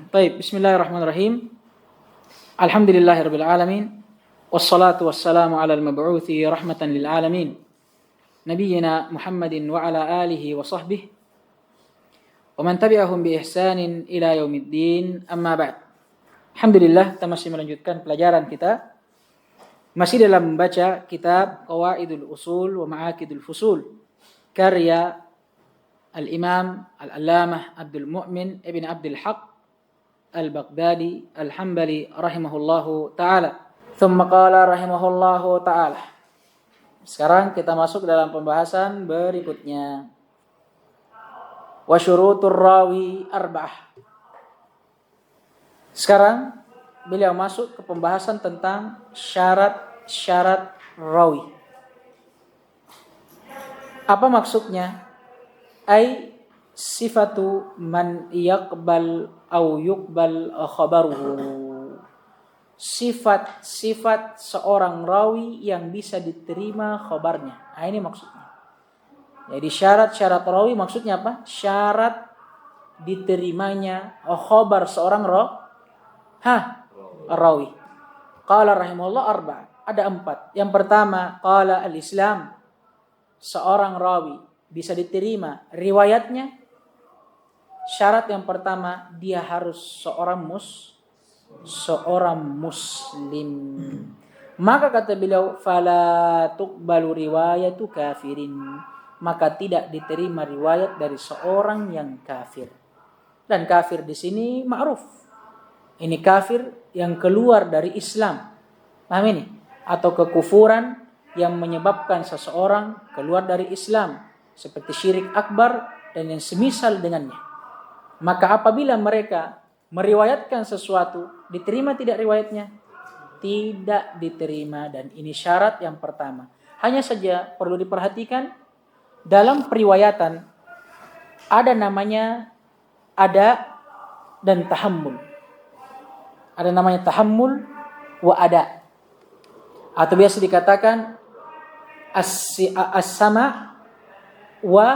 Baik, bismillahirrahmanirrahim. Alhamdulillahirabbil alamin. Wassalatu wassalamu ala al-mab'uthi rahmatan lil alamin. Nabiyyina Muhammadin wa ala alihi wa sahbihi wa man tabi'ahum bi ihsanin ila yaumiddin. Amma ba'd. Alhamdulillah, kita masih melanjutkan pelajaran kita. Masih dalam membaca kitab Qawaidul Usul wa Ma'akidul Fusul karya Al-Imam Al-Allamah Abdul Mu'min Ibn Abdul Haq Al-Baghdadi Al-Hambali rahimahullahu ta'ala. Thumma qala rahimahullahu ta'ala. Sekarang kita masuk dalam pembahasan berikutnya. Wa syurutur rawi arba'ah. Sekarang beliau masuk ke pembahasan tentang syarat-syarat rawi. Apa maksudnya? Ai sifatu man yaqbal au yuqbal khabaruhu. Sifat-sifat seorang rawi yang bisa diterima khabarnya. Nah, ini maksudnya. Jadi syarat-syarat rawi maksudnya apa? Syarat diterimanya khabar seorang rawi. Qala rahimahullah arba'. Ada 4. Yang pertama, qala al-Islam. Seorang rawi bisa diterima riwayatnya. Syarat yang pertama, dia harus seorang muslim. Maka kata beliau, fala tuqbalu riwayatu kafirin. Maka tidak diterima riwayat dari seorang yang kafir. Dan kafir di sini ma'ruf. Ini kafir yang keluar dari Islam. Paham ini? Atau kekufuran yang menyebabkan seseorang keluar dari Islam. Seperti syirik akbar dan yang semisal dengannya. Maka apabila mereka meriwayatkan sesuatu, diterima tidak riwayatnya? Tidak diterima, dan ini syarat yang pertama. Hanya saja perlu diperhatikan, dalam periwayatan ada namanya ada dan tahammul. Ada namanya tahammul wa ada. Atau biasa dikatakan as-sama' wa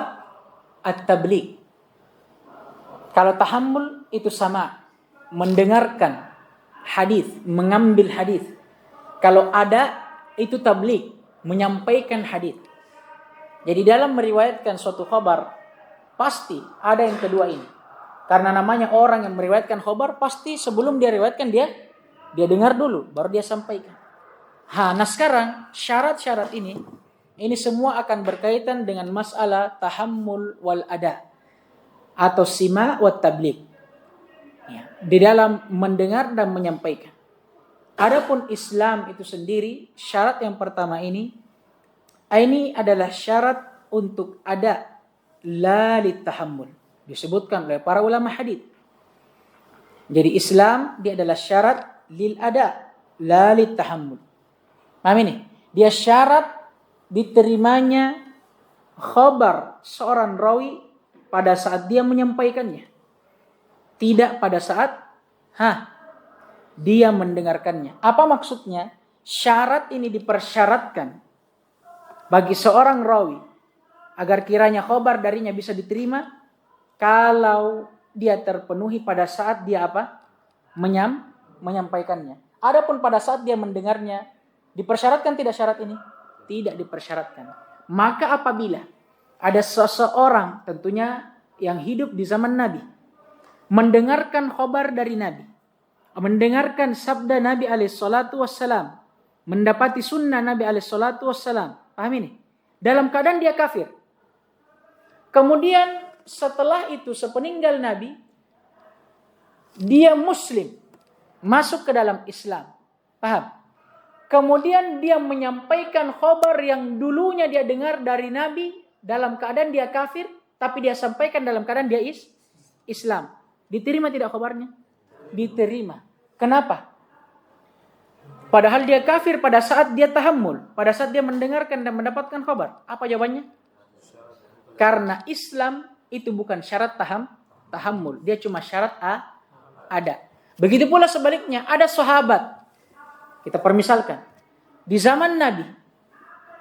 at-tabligh. Kalau tahammul itu sama, mendengarkan hadis, mengambil hadis. Kalau ada itu tabligh, menyampaikan hadis. Jadi dalam meriwayatkan suatu khabar pasti ada yang kedua ini. Karena namanya orang yang meriwayatkan khabar pasti sebelum dia riwayatkan dia dengar dulu baru dia sampaikan. Nah sekarang syarat-syarat ini semua akan berkaitan dengan masalah tahammul wal ada. Atau sima wa tabligh. Ya, di dalam mendengar dan menyampaikan. Adapun Islam itu sendiri, syarat yang pertama ini adalah syarat untuk ada la litahammul. Disebutkan oleh para ulama hadis. Jadi Islam dia adalah syarat lil ada, la litahammul. Paham ini? Dia syarat diterimanya khabar seorang rawi pada saat dia menyampaikannya. Tidak pada saat dia mendengarkannya. Apa maksudnya? Syarat ini dipersyaratkan bagi seorang rawi agar kiranya khabar darinya bisa diterima kalau dia terpenuhi pada saat dia menyampaikannya. Adapun pada saat dia mendengarnya, dipersyaratkan tidak syarat ini? Tidak dipersyaratkan. Maka apabila ada seseorang tentunya yang hidup di zaman Nabi, mendengarkan khabar dari Nabi, mendengarkan sabda Nabi alaihissalatu wassalam, mendapati sunnah Nabi alaihissalatu wassalam. Paham ini? Dalam keadaan dia kafir. Kemudian setelah itu sepeninggal Nabi, dia muslim, masuk ke dalam Islam. Paham? Kemudian dia menyampaikan khabar yang dulunya dia dengar dari Nabi dalam keadaan dia kafir, tapi dia sampaikan dalam keadaan dia Islam. Diterima tidak khabarnya? Diterima. Kenapa? Padahal dia kafir pada saat dia tahammul, pada saat dia mendengarkan dan mendapatkan khabar. Apa jawabannya? Karena Islam itu bukan syarat tahammul, dia cuma syarat ada. Begitu pula sebaliknya, ada sahabat. Kita permisalkan, di zaman Nabi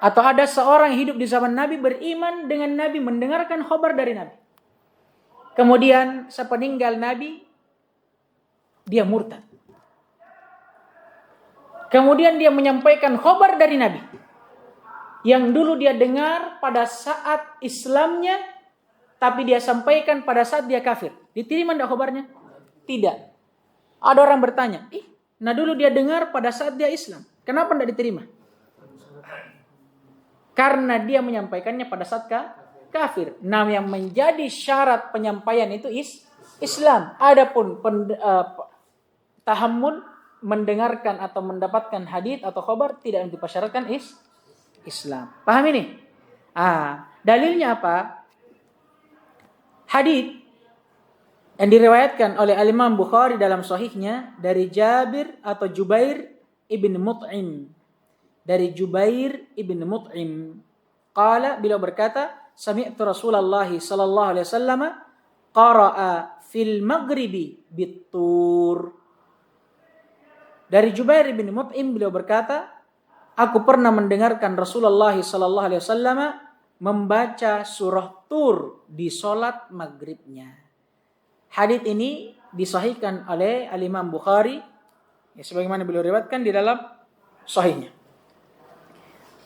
atau ada seorang hidup di zaman Nabi, beriman dengan Nabi, mendengarkan khabar dari Nabi. Kemudian sepeninggal Nabi, dia murtad. Kemudian dia menyampaikan khabar dari Nabi yang dulu dia dengar pada saat Islamnya, tapi dia sampaikan pada saat dia kafir. Diterima tidak khabarnya? Tidak. Ada orang bertanya, nah dulu dia dengar pada saat dia Islam, kenapa tidak diterima? Karena dia menyampaikannya pada saat kafir. Nah, yang menjadi syarat penyampaian itu Islam. Adapun tahammul, mendengarkan atau mendapatkan hadits atau khabar tidak dipersyaratkan Islam. Paham ini? Dalilnya apa? Hadits yang diriwayatkan oleh Imam Bukhari dalam sahihnya dari Jabir atau Jubair ibn Mut'im. Dari Jubair ibn Mut'im. Qala, beliau berkata, sami'tu Rasulullah sallallahu alaihi wasallam qara'a fil maghribi bit-tur. Dari Jubair bin Mut'im beliau berkata, aku pernah mendengarkan Rasulullah sallallahu alaihi wasallam membaca surah Tur di salat maghribnya. Hadits ini disahihkan oleh Al-Imam Bukhari, ya, sebagaimana beliau riwayatkan di dalam sahihnya.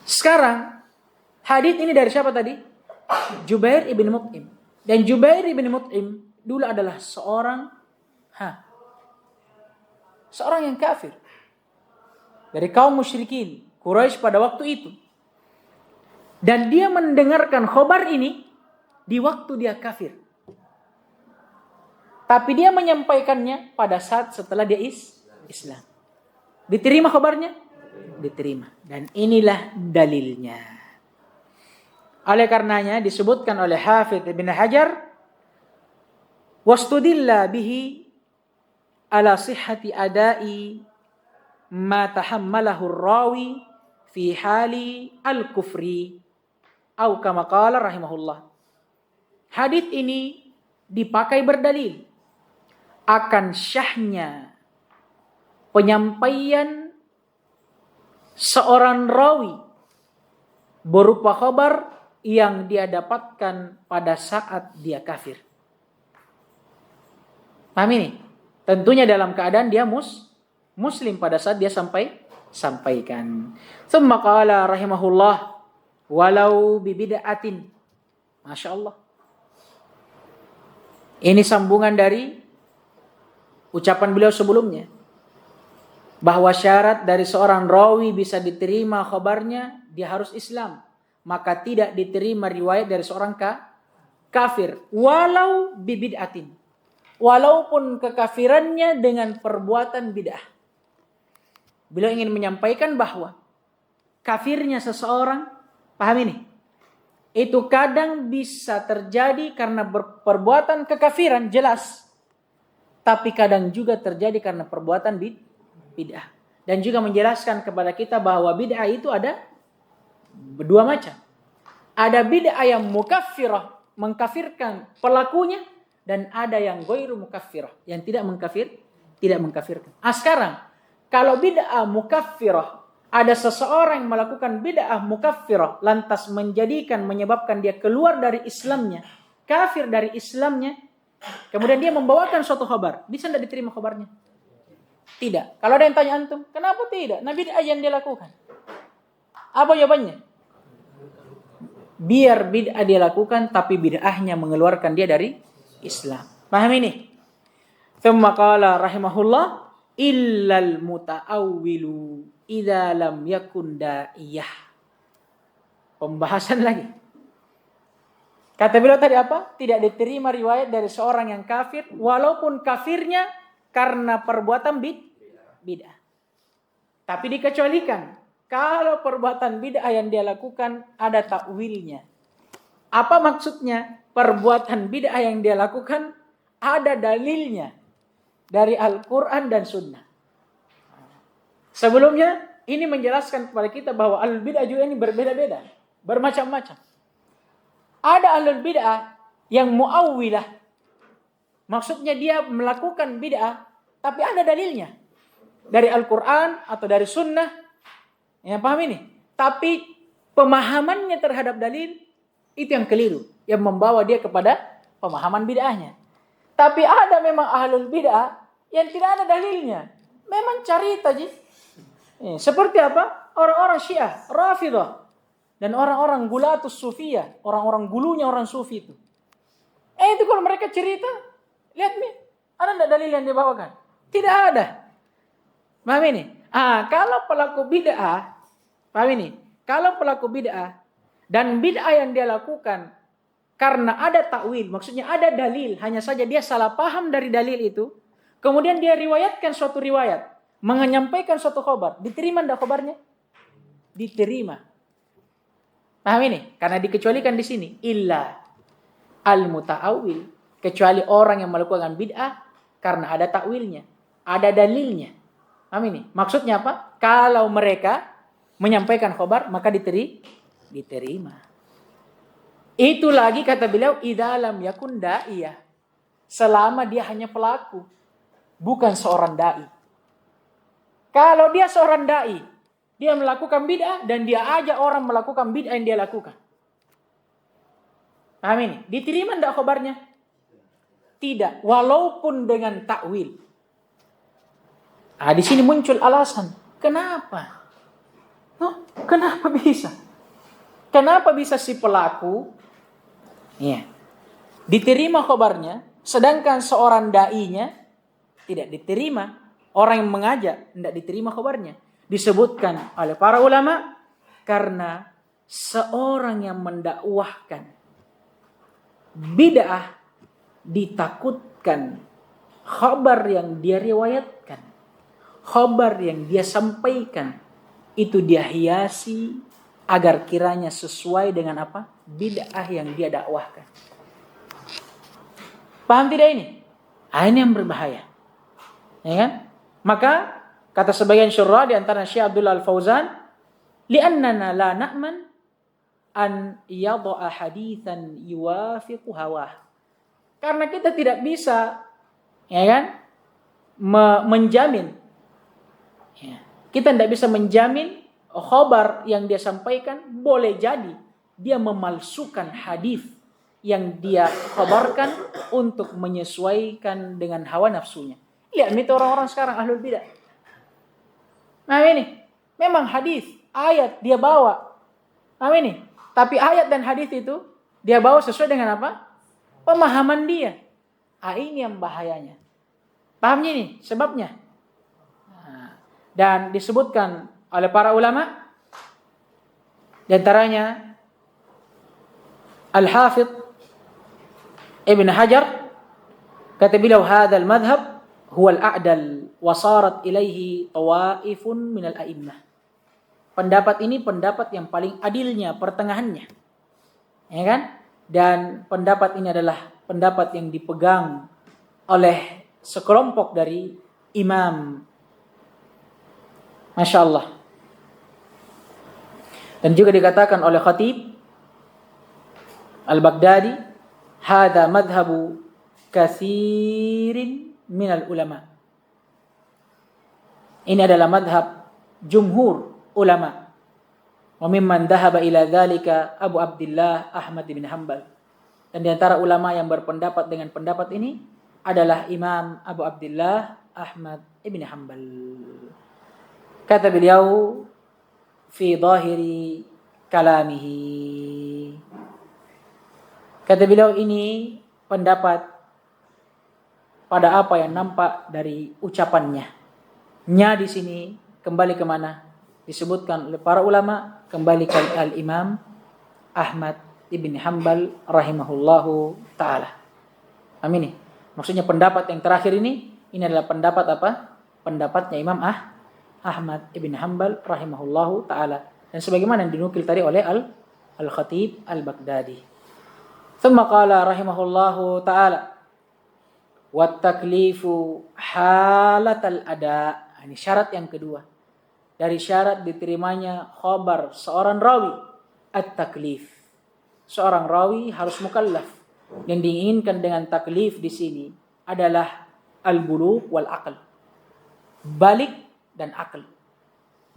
Sekarang hadits ini dari siapa tadi? Jubair ibn Mut'im. Dan Jubair ibn Mut'im dulu adalah seorang yang kafir dari kaum musyrikin Quraisy pada waktu itu. Dan dia mendengarkan khabar ini di waktu dia kafir. Tapi dia menyampaikannya pada saat setelah dia Islam. Diterima khabarnya? Diterima. Dan inilah dalilnya. Oleh karenanya disebutkan oleh Hafidz Ibn Hajar, wastudilla bihi ala sihhati adai ma tahammalahu rawi fi hali al-kufri atau kama qala rahimahullah. Hadits ini dipakai berdalil akan syahnya penyampaian seorang rawi berupa khabar yang dia dapatkan pada saat dia kafir. Paham ini? Tentunya dalam keadaan dia muslim pada saat dia sampaikan. Tsumma qala rahimahullah walau bibid'atin. Masya Allah. Ini sambungan dari ucapan beliau sebelumnya, bahwa syarat dari seorang rawi bisa diterima khabarnya, dia harus Islam. Maka tidak diterima riwayat dari seorang kafir. Walau bibid'atin. Walaupun kekafirannya dengan perbuatan bid'ah. Beliau ingin menyampaikan bahwa kafirnya seseorang, paham ini? Itu kadang bisa terjadi karena perbuatan kekafiran, jelas. Tapi kadang juga terjadi karena perbuatan bid'ah. Dan juga menjelaskan kepada kita bahwa bid'ah itu ada dua macam. Ada bid'ah yang mukaffirah, mengkafirkan pelakunya, dan ada yang ghairu mukaffirah, yang tidak mengkafirkan. Sekarang kalau bid'ah mukaffirah, ada seseorang yang melakukan bid'ah mukaffirah lantas menyebabkan dia keluar dari Islamnya, kafir dari Islamnya, kemudian dia membawakan suatu khabar, bisa tidak diterima khabarnya? Tidak. Kalau ada yang tanya antum, kenapa tidak? Nah, bid'ah yang dia lakukan. Apa jawabannya? Biar bid'ah dia lakukan, tapi bid'ahnya mengeluarkan dia dari Islam. Paham ini? Tsumma qala rahimahullah illal muta'awwilu idza lam yakun da'iyah. Pembahasan lagi. Kata beliau tadi apa? Tidak diterima riwayat dari seorang yang kafir walaupun kafirnya karena perbuatan bid'ah. Tapi dikecualikan kalau perbuatan bid'ah yang dia lakukan ada takwilnya. Apa maksudnya? Perbuatan bid'ah yang dia lakukan ada dalilnya dari Al-Quran dan Sunnah. Sebelumnya ini menjelaskan kepada kita bahwa ahlul bid'ah juga ini berbeda-beda, bermacam-macam. Ada ahlul bid'ah yang mu'awwilah, maksudnya dia melakukan bid'ah tapi ada dalilnya dari Al-Quran atau dari Sunnah. Yang paham ini? Tapi pemahamannya terhadap dalil itu yang keliru, yang membawa dia kepada pemahaman bid'ahnya. Tapi ada memang ahlul bid'ah yang tidak ada dalilnya. Memang cerita ji. Seperti apa? Orang-orang Syiah, Rafidah, dan orang-orang gulatus Sufiyah, orang-orang gulunya orang Sufi itu. Itu kalau mereka cerita, lihat nih, ada enggak dalil yang dibawakan? Tidak ada. Paham ini? Kalau pelaku bid'ah, paham ini? Kalau pelaku bid'ah dan bid'ah yang dia lakukan karena ada takwil, maksudnya ada dalil, hanya saja dia salah paham dari dalil itu, kemudian dia riwayatkan suatu riwayat, menyampaikan suatu khabar, diterima enggak khabarnya? Diterima. Paham ini? Karena dikecualikan di sini, illa al-muta'awil, kecuali orang yang melakukan bid'ah karena ada takwilnya, ada dalilnya. Paham ini? Maksudnya apa? Kalau mereka menyampaikan khabar, maka diterima. Itu lagi kata beliau, idza lam yakun da'iyah. Selama dia hanya pelaku, bukan seorang dai. Kalau dia seorang dai, dia melakukan bid'ah dan dia ajak orang melakukan bid'ah yang dia lakukan. Paham ini? Diterima enggak khabarnya? Tidak, walaupun dengan takwil. Di sini muncul alasan. Kenapa? Kenapa bisa? Kenapa bisa si pelaku diterima khabarnya, sedangkan seorang dai-nya tidak diterima? Orang yang mengajak tidak diterima khabarnya. Disebutkan oleh para ulama karena seorang yang mendakwahkan bid'ah ditakutkan khabar yang dia riwayatkan, khabar yang dia sampaikan itu dia hiasi agar kiranya sesuai dengan apa? Bid'ah yang dia dakwahkan. Paham tidak ini? Ini yang berbahaya. Ya kan? Maka kata sebagian syurah di antara Syekh Abdullah Al-Fauzan, li'annana la na'man an yadha'a haditsan yuwafiqu hawah. Karena kita tidak bisa, ya kan, menjamin. Kita tidak bisa menjamin khabar yang dia sampaikan boleh jadi dia memalsukan hadis yang dia khabarkan untuk menyesuaikan dengan hawa nafsunya. Lihat itu orang-orang sekarang ahlul bidah. Nah ini, memang hadis, ayat dia bawa. Nah ini, tapi ayat dan hadis itu dia bawa sesuai dengan apa? Pemahaman dia. Ini yang bahayanya. Pahamnya ini sebabnya. Dan disebutkan oleh para ulama, di antaranya Al-Hafidh Ibn Hajar, kata beliau, hadzal madhab huwa al-a'dal wa sarat ilaihi tawaifun minal a'immah. Pendapat ini pendapat yang paling adilnya, pertengahannya. Ya kan? Dan pendapat ini adalah pendapat yang dipegang oleh sekelompok dari imam. Masya Allah. Dan juga dikatakan oleh Khatib Al-Baghdadi, hadza madhabu katsirin minal ulama. Ini adalah madhab jumhur ulama. Wa mimman dhahaba ila dzalika Abu Abdullah Ahmad bin Hanbal. Dan di antara ulama yang berpendapat dengan pendapat ini adalah Imam Abu Abdullah Ahmad bin Hanbal. Kata beliau, fi dhahiri kalamihi. Kata beliau, ini pendapat pada apa yang nampak dari ucapannya. Nya di sini kembali ke mana? Disebutkan oleh para ulama, kembali ke Al-Imam Ahmad ibn Hanbal rahimahullahu ta'ala. Amin. Maksudnya pendapat yang terakhir ini adalah pendapat apa? Pendapatnya Imam Ahmad ibn Hanbal rahimahullahu ta'ala. Dan sebagaimana yang dinukil tadi oleh Al-Khatib Al-Baghdadi. Thumma qala rahimahullahu ta'ala, wat-taklifu halatal ada. Ini syarat yang kedua. Dari syarat diterimanya khabar seorang rawi, at-taklif. Seorang rawi harus mukallaf. Yang diinginkan dengan taklif di sini adalah al-bulugh wal aql. Balik dan akal.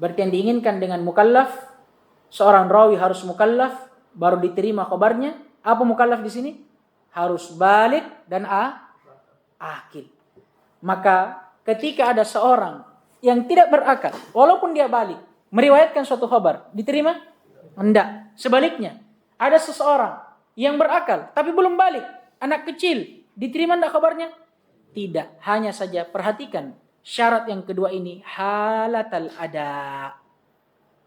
Berarti yang diinginkan dengan mukallaf, seorang rawi harus mukallaf baru diterima khabarnya. Apa mukallaf di sini? Harus balik dan akil. Maka ketika ada seorang yang tidak berakal, walaupun dia balik, meriwayatkan suatu khabar, diterima? Enggak. Sebaliknya, ada seseorang yang berakal tapi belum balik, anak kecil, diterima enggak khabarnya? Tidak. Hanya saja perhatikan syarat yang kedua ini, halatal ada,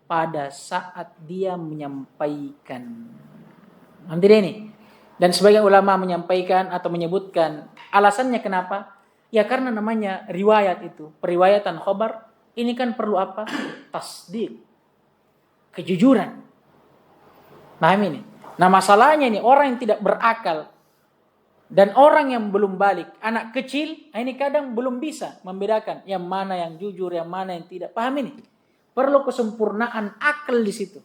pada saat dia menyampaikan. Nanti deh ini. Dan sebagian ulama menyampaikan atau menyebutkan alasannya kenapa? Ya karena namanya riwayat itu, periwayatan khabar, ini kan perlu apa? Tasdik. Kejujuran. Paham ini? Nah masalahnya ini orang yang tidak berakal dan orang yang belum balik, anak kecil, ini kadang belum bisa membedakan yang mana yang jujur, yang mana yang tidak. Paham ini? Perlu kesempurnaan akal di situ.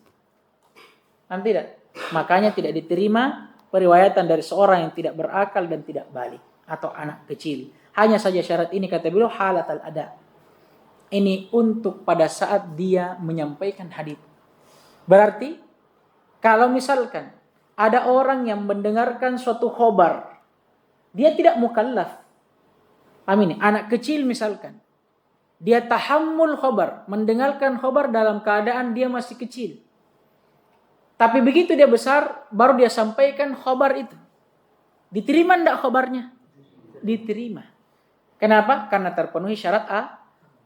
Paham tidak? Makanya tidak diterima periwayatan dari seorang yang tidak berakal dan tidak balik atau anak kecil. Hanya saja syarat ini kata beliau halatal ada. Ini untuk pada saat dia menyampaikan hadits. Berarti kalau misalkan ada orang yang mendengarkan suatu khobar, dia tidak mukallaf. Amin. Anak kecil misalkan, dia tahammul khobar, mendengarkan khobar dalam keadaan dia masih kecil. Tapi begitu dia besar, baru dia sampaikan khobar itu. Diterima enggak khobarnya? Diterima. Kenapa? Karena terpenuhi syarat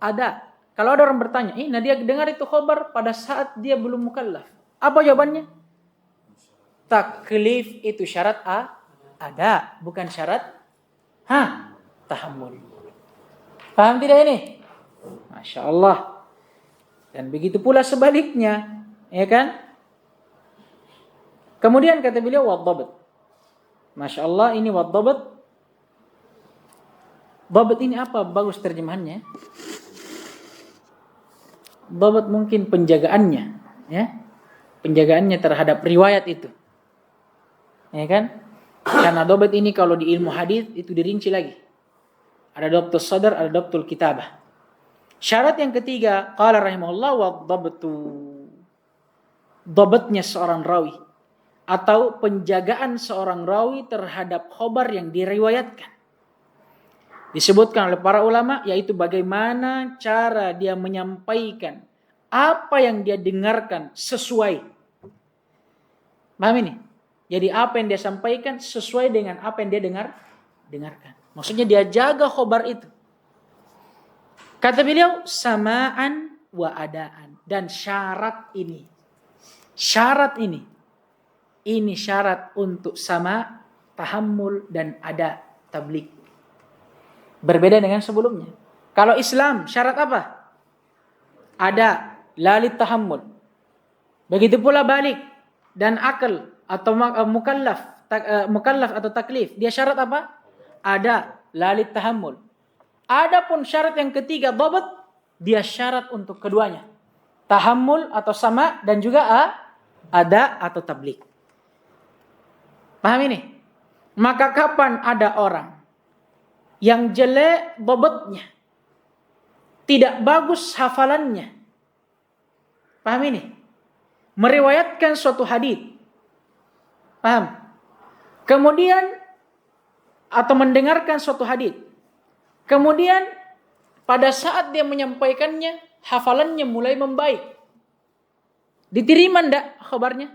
ada. Kalau ada orang bertanya, nah dia dengar itu khobar pada saat dia belum mukallaf. Apa jawabannya? Taklif itu syarat ada, bukan syarat tahammul. Paham tidak ini? Masya Allah. Dan begitu pula sebaliknya, ya kan? Kemudian kata beliau waddabat. Masya Allah, ini waddabat. Dabat ini apa? Bagus terjemahannya. Dabat mungkin penjagaannya, ya. Penjagaannya terhadap riwayat itu. Ya kan? Karena dabat ini kalau di ilmu hadis itu dirinci lagi. Ada dabtul sadar, ada dabtul kitabah. Syarat yang ketiga, qala rahimahullah waddabtu. Dabatnya seorang rawi atau penjagaan seorang rawi terhadap khobar yang diriwayatkan. Disebutkan oleh para ulama, yaitu bagaimana cara dia menyampaikan apa yang dia dengarkan sesuai. Paham ini? Jadi apa yang dia sampaikan sesuai dengan apa yang dia dengarkan. Maksudnya dia jaga khobar itu. Kata beliau, samaan wa adaan. Dan syarat ini. Ini syarat untuk sama, tahammul dan ada tabligh. Berbeda dengan sebelumnya. Kalau Islam syarat apa? Ada, lalit tahammul. Begitu pula balik dan akal atau mukallaf atau taklif. Dia syarat apa? Ada, lalit tahammul. Adapun syarat yang ketiga, dabat, dia syarat untuk keduanya. Tahammul atau sama dan juga ada atau tabligh. Paham ini? Maka kapan ada orang yang jelek dabatnya, tidak bagus hafalannya, paham ini? Meriwayatkan suatu hadits, paham? Kemudian atau mendengarkan suatu hadits, kemudian pada saat dia menyampaikannya, hafalannya mulai membaik. Diterima enggak khabarnya?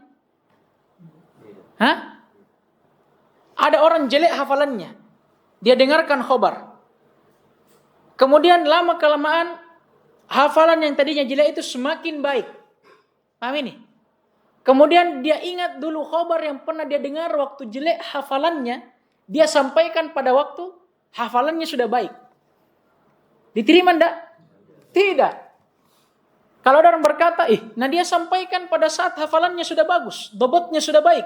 Ada orang jelek hafalannya, dia dengarkan khabar. Kemudian lama kelamaan hafalan yang tadinya jelek itu semakin baik. Paham ini? Kemudian dia ingat dulu khabar yang pernah dia dengar waktu jelek hafalannya, dia sampaikan pada waktu hafalannya sudah baik. Diterima enggak? Tidak. Kalau ada orang berkata, nah dia sampaikan pada saat hafalannya sudah bagus, dabatnya sudah baik.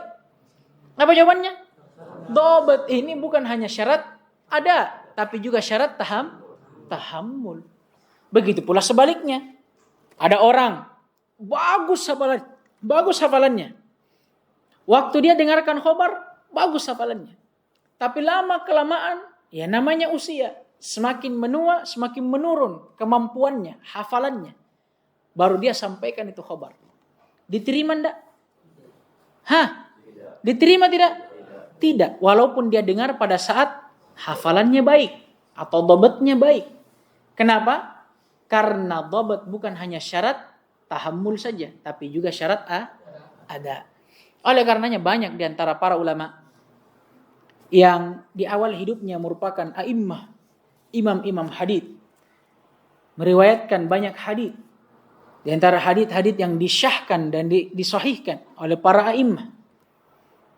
Apa jawabannya? Dabat ini bukan hanya syarat ada, tapi juga syarat tahammul. Begitu pula sebaliknya. Ada orang bagus hafalannya. Waktu dia dengarkan khabar, bagus hafalannya. Tapi lama kelamaan, ya namanya usia, semakin menua, semakin menurun kemampuannya, hafalannya. Baru dia sampaikan itu khabar. Diterima enggak? Diterima tidak? Tidak. Walaupun dia dengar pada saat hafalannya baik atau dabatnya baik. Kenapa? Karena dhabt bukan hanya syarat tahammul saja, tapi juga syarat ada. Oleh karenanya banyak di antara para ulama yang di awal hidupnya merupakan a'immah, imam-imam hadis, meriwayatkan banyak hadis. Di antara hadis-hadis yang disyahkan dan disahihkan oleh para a'immah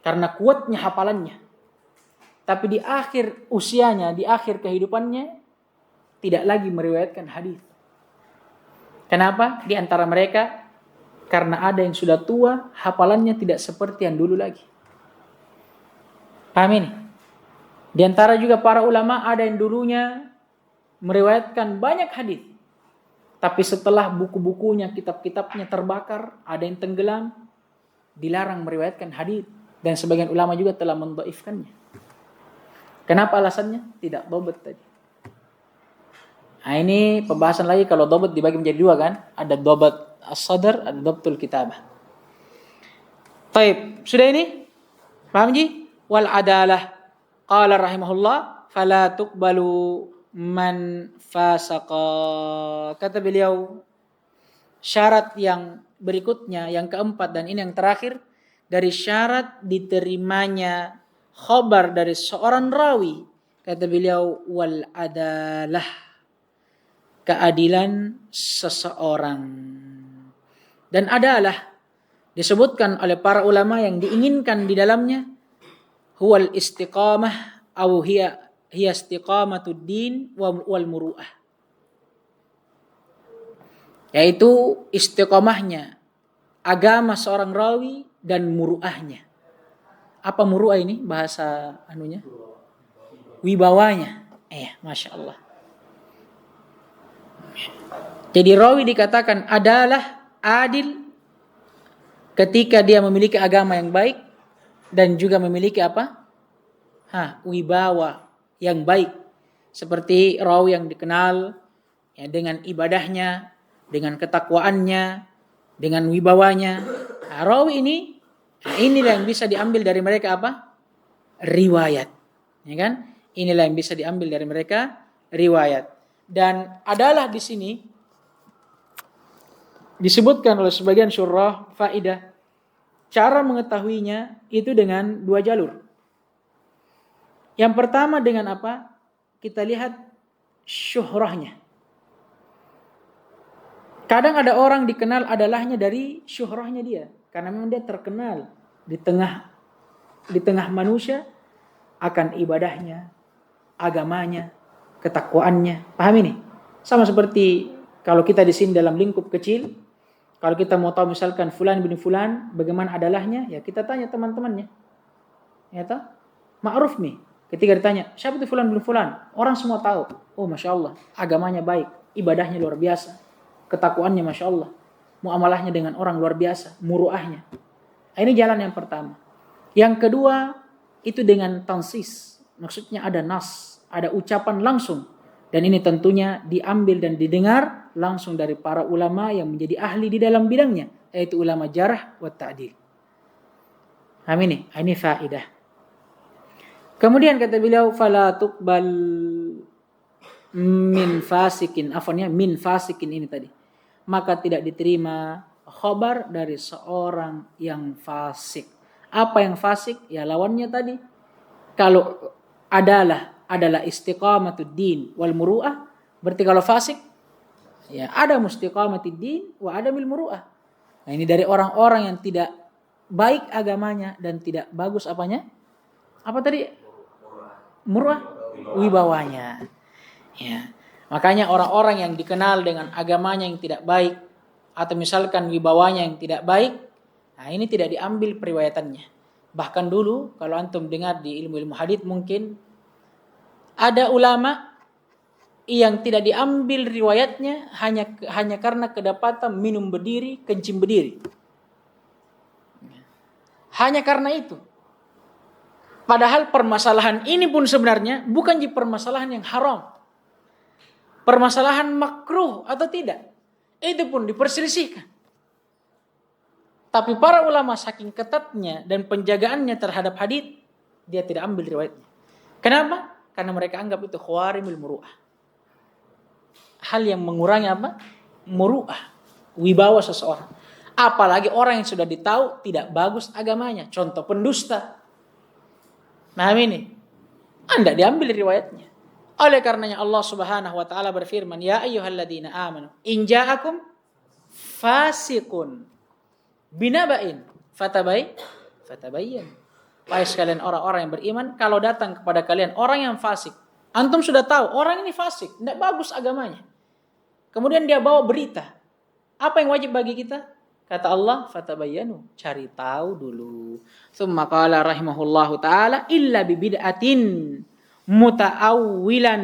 karena kuatnya hafalannya. Tapi di akhir usianya, di akhir kehidupannya tidak lagi meriwayatkan hadis. Kenapa? Di antara mereka karena ada yang sudah tua, hafalannya tidak seperti yang dulu lagi. Paham ini? Di antara juga para ulama ada yang dulunya meriwayatkan banyak hadis. Tapi setelah buku-bukunya, kitab-kitabnya terbakar, ada yang tenggelam, dilarang meriwayatkan hadis, dan sebagian ulama juga telah mendhaifkannya. Kenapa alasannya? Tidak dhabt tadi. Nah, ini pembahasan lagi kalau dhabt dibagi menjadi dua kan? Ada dhabt as-sadr, ada dhabtul kitabah. Taib, sudah ini? Paham ji? Wal adalah qala rahimahullah fala tuqbalu man fasaqa. Kata beliau, syarat yang berikutnya, yang keempat dan ini yang terakhir dari syarat diterimanya khabar dari seorang rawi, kata beliau wal adalah, keadilan seseorang. Dan adalah disebutkan oleh para ulama yang diinginkan di dalamnya huwal istiqamah au hiya istiqamatud din wal muru'ah, yaitu istiqamahnya agama seorang rawi dan muru'ahnya. Apa muru'ah ini bahasa anunya? Wibawanya. Masya Allah. Jadi rawi dikatakan adalah adil ketika dia memiliki agama yang baik dan juga memiliki apa? Wibawa yang baik. Seperti rawi yang dikenal ya, dengan ibadahnya, dengan ketakwaannya, dengan wibawanya. Rawi inilah yang bisa diambil dari mereka apa? Riwayat. Ya kan? Inilah yang bisa diambil dari mereka riwayat. Dan adalah di sini disebutkan oleh sebagian syurah faidah, cara mengetahuinya itu dengan dua jalur. Yang pertama dengan apa? Kita lihat syuhrahnya. Kadang ada orang dikenal adalahnya dari syuhrahnya dia, karena memang dia terkenal di tengah manusia akan ibadahnya, agamanya, ketakwaannya. Paham ini? Sama seperti kalau kita di sini dalam lingkup kecil, kalau kita mau tahu misalkan fulan bin fulan bagaimana adalahnya, ya kita tanya teman-temannya. Ya toh? Ma'ruf nih. Ketika ditanya, siapa itu fulan bin fulan? Orang semua tahu. Oh, Masya Allah, agamanya baik, ibadahnya luar biasa, ketakwaannya Masya Allah, muamalahnya dengan orang luar biasa, muruahnya. Ini jalan yang pertama. Yang kedua, itu dengan tansis. Maksudnya ada nas, ada ucapan langsung. Dan ini tentunya diambil dan didengar langsung dari para ulama yang menjadi ahli di dalam bidangnya, yaitu ulama jarh wa ta'dil. Amin. Ini faedah. Kemudian kata beliau fala tuqbal min fasikin, min fasikin ini tadi. Maka tidak diterima khabar dari seorang yang fasik. Apa yang fasik? Ya lawannya tadi. Kalau adalah istiqamatud din wal muru'ah, berarti kalau fasik ya ada mustiqamatud din wa adamil muru'ah. Nah, ini dari orang-orang yang tidak baik agamanya dan tidak bagus apanya? Apa tadi? Muru'ah, wibawanya. Ya. Makanya orang-orang yang dikenal dengan agamanya yang tidak baik atau misalkan wibawanya yang tidak baik, nah ini tidak diambil periwayatannya. Bahkan dulu kalau antum dengar di ilmu-ilmu hadits mungkin ada ulama yang tidak diambil riwayatnya hanya karena kedapatan minum berdiri, kencing berdiri. Hanya karena itu. Padahal permasalahan ini pun sebenarnya bukan permasalahan yang haram. Permasalahan makruh atau tidak. Itu pun diperselisihkan. Tapi para ulama saking ketatnya dan penjagaannya terhadap hadits, dia tidak ambil riwayatnya. Kenapa? Karena mereka anggap itu khawarimul muru'ah. hal yang mengurangi apa? Muru'ah, wibawa seseorang. Apalagi orang yang sudah ditahu tidak bagus agamanya, contoh pendusta. Paham ini? Anda diambil riwayatnya. Oleh karenanya Allah Subhanahu wa taala berfirman, "Ya ayyuhalladzina amanu, in ja'akum fasiqun binaba'in fatabayyan." Wahai sekalian orang-orang yang beriman, kalau datang kepada kalian orang yang fasik, antum sudah tahu orang ini fasik, tidak bagus agamanya. Kemudian dia bawa berita. Apa yang wajib bagi kita? Kata Allah, fatabayyanu, cari tahu dulu. Tsumma qala rahimahullahu taala illa bi bid'atin muta'awwilan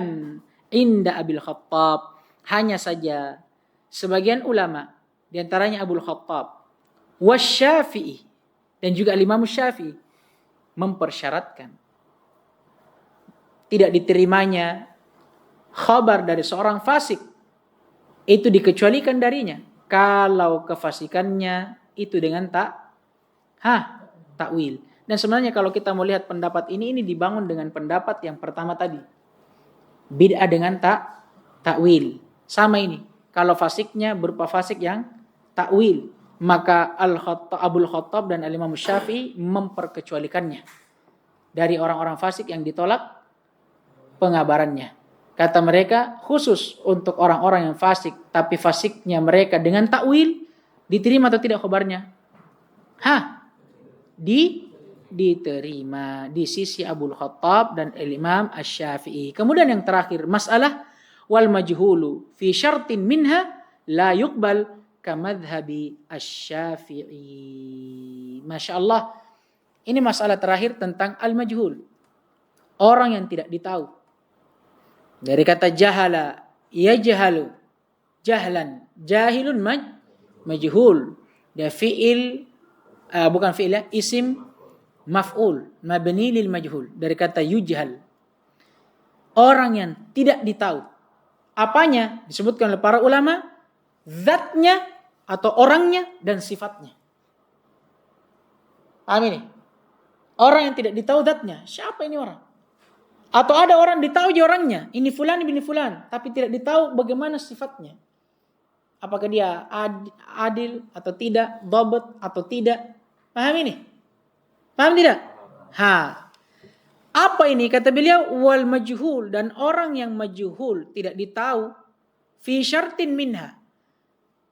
inda Abil Khattab. Hanya saja sebagian ulama, di antaranya Abul Khattab, wasyafi'i, dan juga Imam Syafi'i, mempersyaratkan tidak diterimanya khabar dari seorang fasik itu dikecualikan darinya kalau kefasikannya itu dengan takwil. Dan sebenarnya kalau kita melihat pendapat ini dibangun dengan pendapat yang pertama tadi, bid'ah dengan takwil. Sama ini, kalau fasiknya berupa fasik yang takwil, maka Abul Khattab dan Imam Syafi'i memperkecualikannya dari orang-orang fasik yang ditolak pengabarannya. Kata mereka khusus untuk orang-orang yang fasik, tapi fasiknya mereka dengan takwil, diterima atau tidak khabarnya? Diterima di sisi Abul Khattab dan Imam Asy-Syafi'i. Kemudian yang terakhir, masalah wal majhulu fi syartin minha la yuqbal kamadhabi Asy-Syafi'i. Masya Allah, ini masalah terakhir tentang al-majhul, orang yang tidak ditahu. Dari kata jahala, yajhalu, jahlan, jahilun, majhul. Dia fi'il, bukan fi'il ya, isim maf'ul, mabni lil majhul. Dari kata yujhal, orang yang tidak ditahu. Apanya? Disebutkan oleh para ulama, zatnya atau orangnya dan sifatnya. Paham ini? Orang yang tidak ditahu zatnya, siapa ini orang? Atau ada orang ditahu aja orangnya, ini fulan bin fulan, tapi tidak ditahu bagaimana sifatnya. Apakah dia adil atau tidak, dhabt atau tidak? Paham ini? Paham tidak? Apa ini? Kata beliau, wal majhul, dan orang yang majhul tidak ditahu fi syartin minha,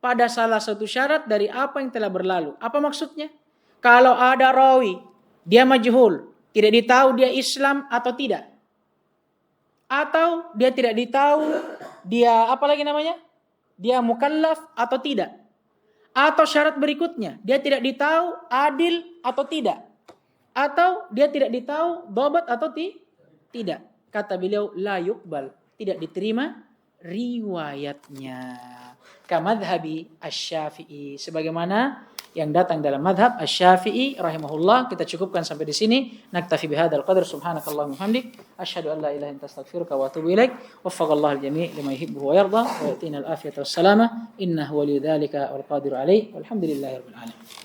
pada salah satu syarat dari apa yang telah berlalu. Apa maksudnya? Kalau ada rawi, dia majhul, tidak ditahu dia Islam atau tidak. Atau dia tidak ditahu dia apa lagi namanya? Dia mukallaf atau tidak. Atau syarat berikutnya, dia tidak ditahu adil atau tidak. Atau dia tidak ditahu dhabt atau tidak. Kata beliau, la yuqbal, tidak diterima riwayatnya. Kamadhabi Asy-Syafi'i, sebagaimana yang datang dalam madhab Asy-Syafi'i rahimahullah. Kita cukupkan sampai di sini. Naktafi bihadzal qadar. Subhanakallahumma hamdik, asyhadu an la ilaha illa anta astaghfiruka wa atubu ilaik. Waffaqallahu al-jami' lima yuhibbu wa yarda wa yatina al-afiyata was salama. Innahu waliyyu dzalika wal qadiru alaih. Walhamdulillahirabbil alamin.